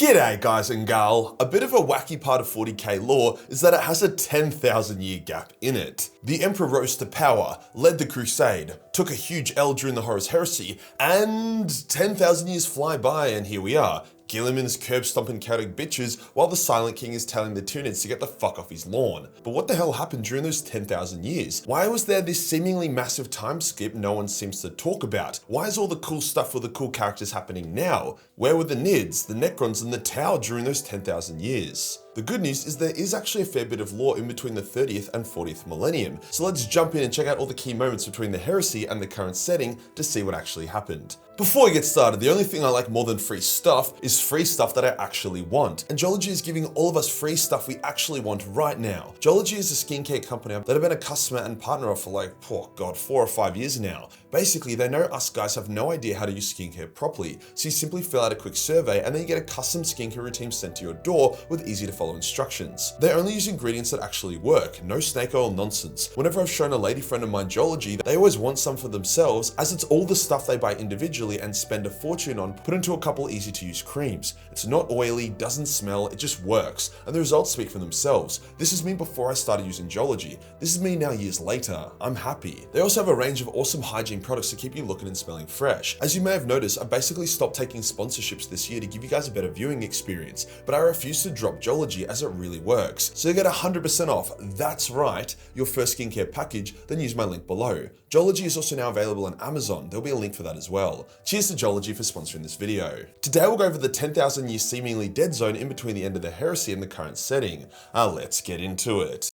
G'day guys and gal. A bit of a wacky part of 40k lore is that it has a 10,000 year gap in it. The Emperor rose to power, led the Crusade, took a huge L during the Horus Heresy, and 10,000 years fly by and here we are. Guilliman's curb-stomping chaotic bitches while the Silent King is telling the Tunids to get the fuck off his lawn. But what the hell happened during those 10,000 years? Why was there this seemingly massive time skip no one seems to talk about? Why is all the cool stuff for the cool characters happening now? Where were the Nids, the Necrons, and the Tau during those 10,000 years? The good news is there is actually a fair bit of lore in between the 30th and 40th millennium, so let's jump in and check out all the key moments between the heresy and the current setting to see what actually happened. Before we get started, the only thing I like more than free stuff is free stuff that I actually want, and Geology is giving all of us free stuff we actually want right now. Geology is a skincare company that I've been a customer and partner of for like, oh god, 4 or 5 years now. Basically, they know us guys have no idea how to use skincare properly, so you simply fill out a quick survey and then you get a custom skincare routine sent to your door with easy to follow instructions. They only use ingredients that actually work, no snake oil nonsense. Whenever I've shown a lady friend of mine Geology, they always want some for themselves, as it's all the stuff they buy individually and spend a fortune on put into a couple easy to use creams. It's not oily, doesn't smell, it just works, and the results speak for themselves. This is me before I started using Geology. This is me now years later. I'm happy. They also have a range of awesome hygiene products to keep you looking and smelling fresh. As you may have noticed, I basically stopped taking sponsorships this year to give you guys a better viewing experience, but I refuse to drop Geology as it really works. So you get 100% off, that's right, your first skincare package, then use my link below. Geology is also now available on Amazon, there'll be a link for that as well. Cheers to Geology for sponsoring this video. Today we'll go over the 10,000 year seemingly dead zone in between the end of the heresy and the current setting. Let's get into it.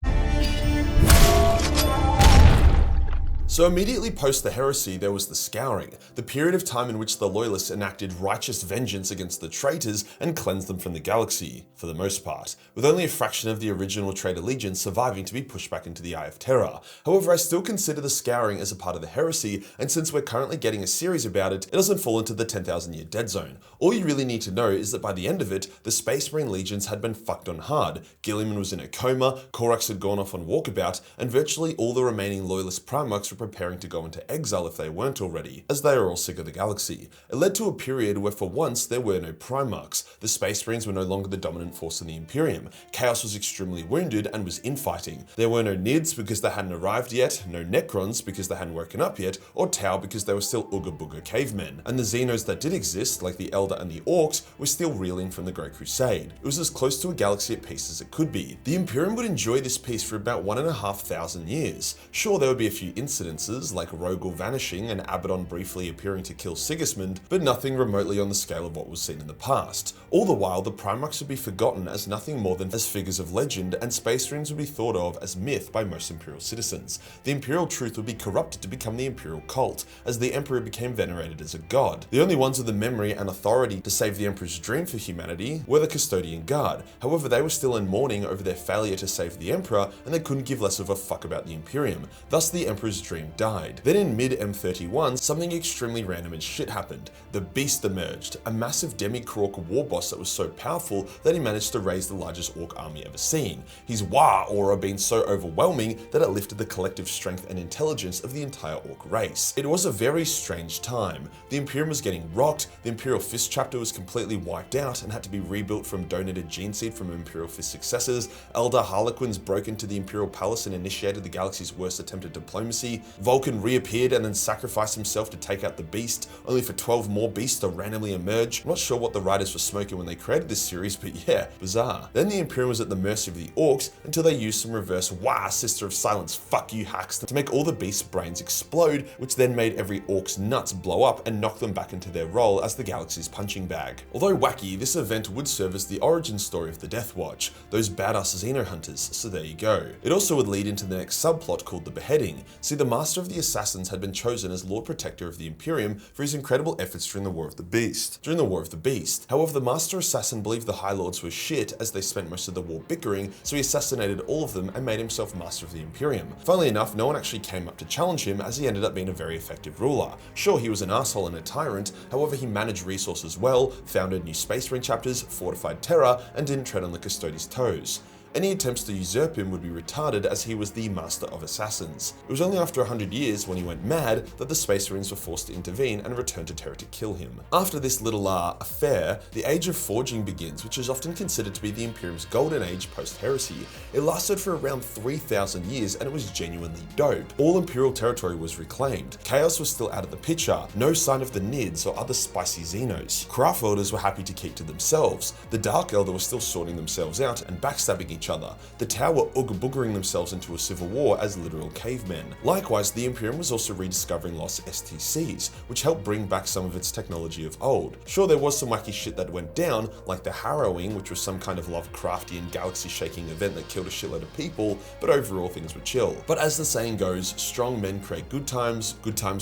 So immediately post the heresy, there was the Scouring, the period of time in which the Loyalists enacted righteous vengeance against the traitors and cleansed them from the galaxy, for the most part, with only a fraction of the original traitor legion surviving to be pushed back into the Eye of Terror. However, I still consider the Scouring as a part of the heresy, and since we're currently getting a series about it, it doesn't fall into the 10,000 year dead zone. All you really need to know is that by the end of it, the Space Marine legions had been fucked on hard, Guilliman was in a coma, Corax had gone off on walkabout, and virtually all the remaining Loyalist Primarchs were preparing to go into exile if they weren't already, as they are all sick of the galaxy. It led to a period where for once there were no Primarchs, the Space Marines were no longer the dominant force in the Imperium, Chaos was extremely wounded and was infighting. There were no Nids because they hadn't arrived yet, no Necrons because they hadn't woken up yet, or Tau because they were still Ooga Booga cavemen. And the Xenos that did exist, like the Elder and the Orcs, were still reeling from the Great Crusade. It was as close to a galaxy at peace as it could be. The Imperium would enjoy this peace for about 1,500 years. Sure, there would be a few incidences, like Rogel vanishing and Abaddon briefly appearing to kill Sigismund, but nothing remotely on the scale of what was seen in the past. All the while, the Primarchs would be forgotten as nothing more than as figures of legend, and Space Marines would be thought of as myth by most Imperial citizens. The Imperial truth would be corrupted to become the Imperial cult, as the Emperor became venerated as a god. The only ones with the memory and authority to save the Emperor's dream for humanity were the Custodian Guard. However, they were still in mourning over their failure to save the Emperor, and they couldn't give less of a fuck about the Imperium. Thus, the Emperor's dream died. Then in mid-M31, something extremely random and shit happened. The Beast emerged, a massive demi-Krork war boss that was so powerful that he managed to raise the largest Orc army ever seen. His Wah aura being so overwhelming that it lifted the collective strength and intelligence of the entire Orc race. It was a very strange time. The Imperium was getting rocked, the Imperial Fist chapter was completely wiped out and had to be rebuilt from donated gene seed from Imperial Fist successors, Elder Harlequins broke into the Imperial Palace and initiated the galaxy's worst attempt at diplomacy, Vulcan reappeared and then sacrificed himself to take out the Beast, only for 12 more beasts to randomly emerge. I'm not sure what the writers were smoking when they created this series, but yeah, bizarre. Then the Imperium was at the mercy of the Orcs until they used some reverse Wah, Sister of Silence, fuck you hacks to make all the Beast's brains explode, which then made every Orc's nuts blow up and knock them back into their role as the galaxy's punching bag. Although wacky, this event would serve as the origin story of the Death Watch, those badass Xeno hunters, so there you go. It also would lead into the next subplot called the Beheading. See, the Master of the Assassins had been chosen as Lord Protector of the Imperium for his incredible efforts during the War of the Beast. However, the Master Assassin believed the High Lords were shit as they spent most of the war bickering, so he assassinated all of them and made himself Master of the Imperium. Funnily enough, no one actually came up to challenge him as he ended up being a very effective ruler. Sure, he was an asshole and a tyrant, however he managed resources well, founded new Space Marine chapters, fortified Terra, and didn't tread on the Custodes' toes. Any attempts to usurp him would be retarded as he was the master of assassins. It was only after 100 years, when he went mad, that the Space Marines were forced to intervene and return to Terra to kill him. After this little affair, the Age of Forging begins, which is often considered to be the Imperium's golden age post-Heresy. It lasted for around 3,000 years and it was genuinely dope. All Imperial territory was reclaimed. Chaos was still out of the picture, no sign of the Nids or other spicy Xenos. Craft Elders were happy to keep to themselves. The Dark Elder was still sorting themselves out and backstabbing each other. The Tau were ooga-boogering themselves into a civil war as literal cavemen. Likewise, the Imperium was also rediscovering lost STCs, which helped bring back some of its technology of old. Sure, there was some wacky shit that went down, like the Harrowing, which was some kind of Lovecraftian galaxy-shaking event that killed a shitload of people, but overall things were chill. But as the saying goes, strong men create good times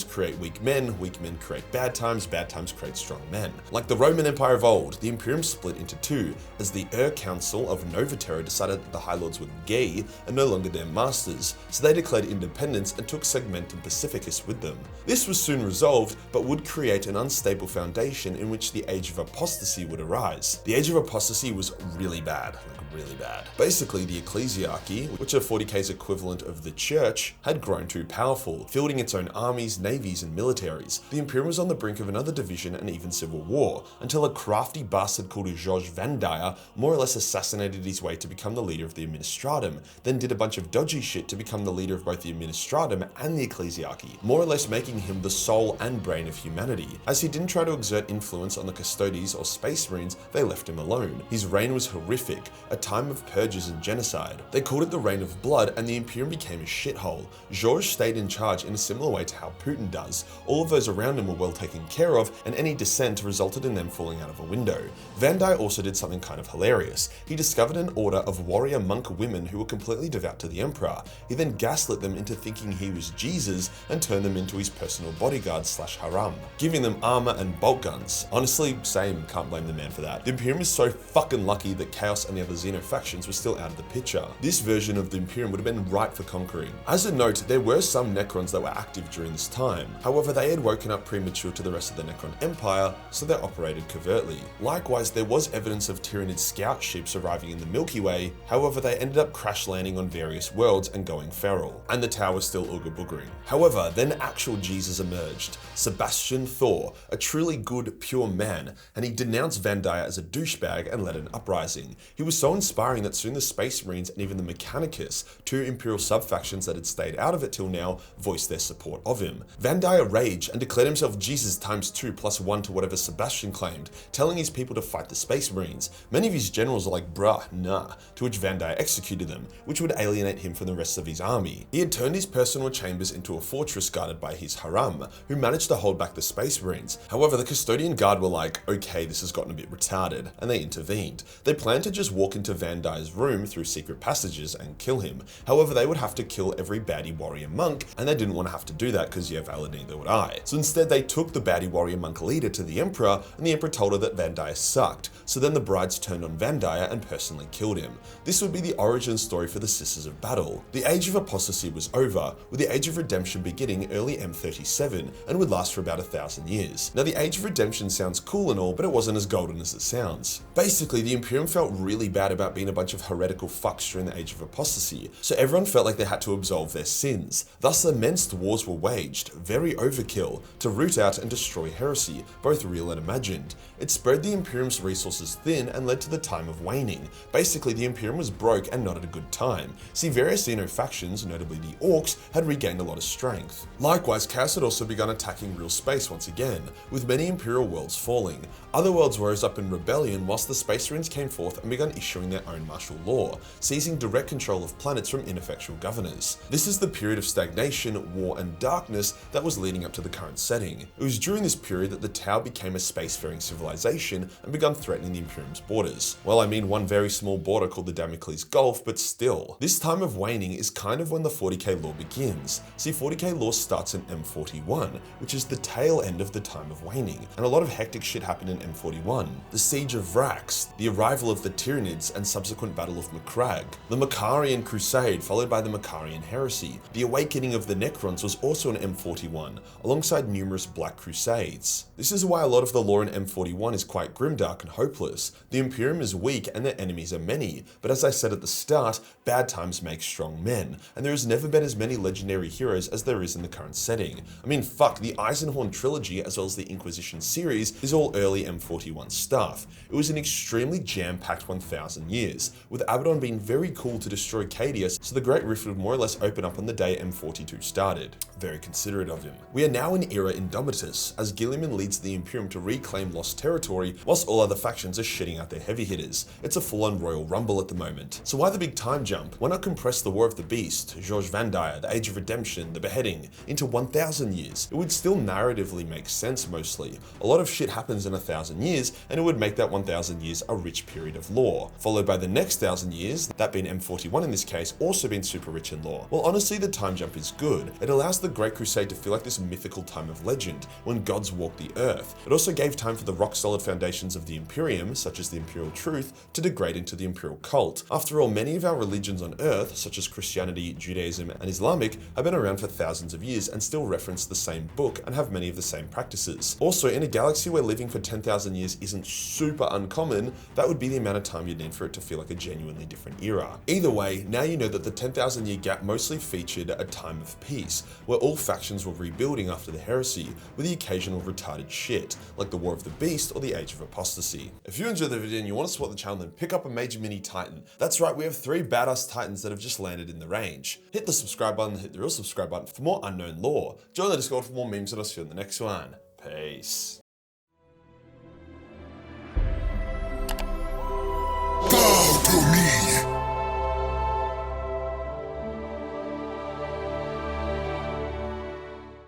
create weak men create bad times create strong men. Like the Roman Empire of old, the Imperium split into two, as the Council of Nova Terra decided that the High Lords were gay and no longer their masters, so they declared independence and took Segmentum Pacificus with them. This was soon resolved, but would create an unstable foundation in which the Age of Apostasy would arise. The Age of Apostasy was really bad. Really bad. Basically, the ecclesiarchy, which are 40k's equivalent of the church, had grown too powerful, fielding its own armies, navies, and militaries. The Imperium was on the brink of another division and even civil war, until a crafty bastard called George Van Dyer more or less assassinated his way to become the leader of the Administratum, then did a bunch of dodgy shit to become the leader of both the Administratum and the ecclesiarchy, more or less making him the soul and brain of humanity. As he didn't try to exert influence on the Custodes or Space Marines, they left him alone. His reign was horrific, a time of purges and genocide. They called it the Reign of Blood, and the Imperium became a shithole. Georges stayed in charge in a similar way to how Putin does. All of those around him were well taken care of, and any dissent resulted in them falling out of a window. Van Dyer also did something kind of hilarious. He discovered an order of warrior monk women who were completely devout to the Emperor. He then gaslit them into thinking he was Jesus and turned them into his personal bodyguard / haram, giving them armor and bolt guns. Honestly, same, can't blame the man for that. The Imperium is so fucking lucky that Chaos and the other Xeno factions were still out of the picture. This version of the Imperium would have been ripe for conquering. As a note, there were some Necrons that were active during this time. However, they had woken up premature to the rest of the Necron Empire, so they operated covertly. Likewise, there was evidence of Tyranid scout ships arriving in the Milky Way. However, they ended up crash landing on various worlds and going feral, and the Tau was still ooga-boogering. However, then actual Jesus emerged, Sebastian Thor, a truly good, pure man, and he denounced Van Dyer as a douchebag and led an uprising. He was so inspiring that soon the Space Marines and even the Mechanicus, two Imperial sub-factions that had stayed out of it till now, voiced their support of him. Van Dyer raged and declared himself Jesus times 2 + 1 to whatever Sebastian claimed, telling his people to fight the Space Marines. Many of his generals are like, bruh, nah, to which Van Dyer executed them, which would alienate him from the rest of his army. He had turned his personal chambers into a fortress guarded by his haram, who managed to hold back the Space Marines. However, the Custodian Guard were like, okay, this has gotten a bit retarded, and they intervened. They planned to just walk into Van Dyer's room through secret passages and kill him. However, they would have to kill every baddie warrior monk, and they didn't want to have to do that because yeah, valid, neither would I. So instead, they took the baddie warrior monk leader to the Emperor, and the Emperor told her that Van Dyer sucked. So then the brides turned on Van Dyer and personally killed him. This would be the origin story for the Sisters of Battle. The Age of Apostasy was over, with the Age of Redemption beginning early M37 and would last for about 1,000 years. Now, the Age of Redemption sounds cool and all, but it wasn't as golden as it sounds. Basically, the Imperium felt really bad about being a bunch of heretical fucks during the Age of Apostasy, so everyone felt like they had to absolve their sins. Thus, immense wars were waged, very overkill, to root out and destroy heresy, both real and imagined. It spread the Imperium's resources thin and led to the time of waning. Basically, the Imperium was broke and not at a good time. See, various Xeno factions, notably the Orcs, had regained a lot of strength. Likewise, Chaos had also begun attacking real space once again, with many Imperial worlds falling. Other worlds rose up in rebellion whilst the Space Marines came forth and began issuing their own martial law, seizing direct control of planets from ineffectual governors. This is the period of stagnation, war, and darkness that was leading up to the current setting. It was during this period that the Tau became a spacefaring civilization and began threatening the Imperium's borders. Well, I mean one very small border called the Damocles Gulf, but still. This time of waning is kind of when the 40k lore begins. See, 40k lore starts in M41, which is the tail end of the time of waning, and a lot of hectic shit happened in M41. The Siege of Vrax, the arrival of the Tyranids, and subsequent Battle of Macragge, the Macarian Crusade followed by the Macarian Heresy. The awakening of the Necrons was also in M41, alongside numerous Black Crusades. This is why a lot of the lore in M41 is quite grimdark and hopeless. The Imperium is weak and their enemies are many, but as I said at the start, bad times make strong men, and there has never been as many legendary heroes as there is in the current setting. I mean, fuck, the Eisenhorn trilogy as well as the Inquisition series is all early M41 stuff. It was an extremely jam-packed 1000 years, with Abaddon being very cool to destroy Cadia, so the Great Rift would more or less open up on the day M42 started. Very considerate of him. We are now in Era Indomitus, as Guilliman leads the Imperium to reclaim lost territory, whilst all other factions are shitting out their heavy hitters. It's a full-on Royal Rumble at the moment. So why the big time jump? Why not compress the War of the Beast, George Vandire, the Age of Redemption, the Beheading, into 1000 years? It would still narratively make sense mostly. A lot of shit happens in 1000 years, and it would make that 1000 years a rich period of lore, followed by the next 1000 years, that being M41 in this case, also being super rich in lore. Well, honestly, the time jump is good. It allows the Great Crusade to feel like this mythical time of legend, when gods walked the earth. It also gave time for the rock-solid foundations of the Imperium, such as the Imperial Truth, to degrade into the Imperial Cult. After all, many of our religions on Earth, such as Christianity, Judaism, and Islamic, have been around for thousands of years and still reference the same book and have many of the same practices. Also, in a galaxy where living for 10,000 years isn't super uncommon, that would be the amount of time you'd need for it to feel like a genuinely different era. Either way, now you know that the 10,000 year gap mostly featured a time of peace, where all factions were rebuilding after the heresy, with the occasional retarded shit, like the War of the Beast or the Age of Apostasy. If you enjoyed the video and you want to support the channel, then pick up a Major Mini Titan. That's right, we have 3 badass Titans that have just landed in the range. Hit the subscribe button, hit the real subscribe button for more unknown lore. Join the Discord for more memes, and I'll see you in the next one. Peace.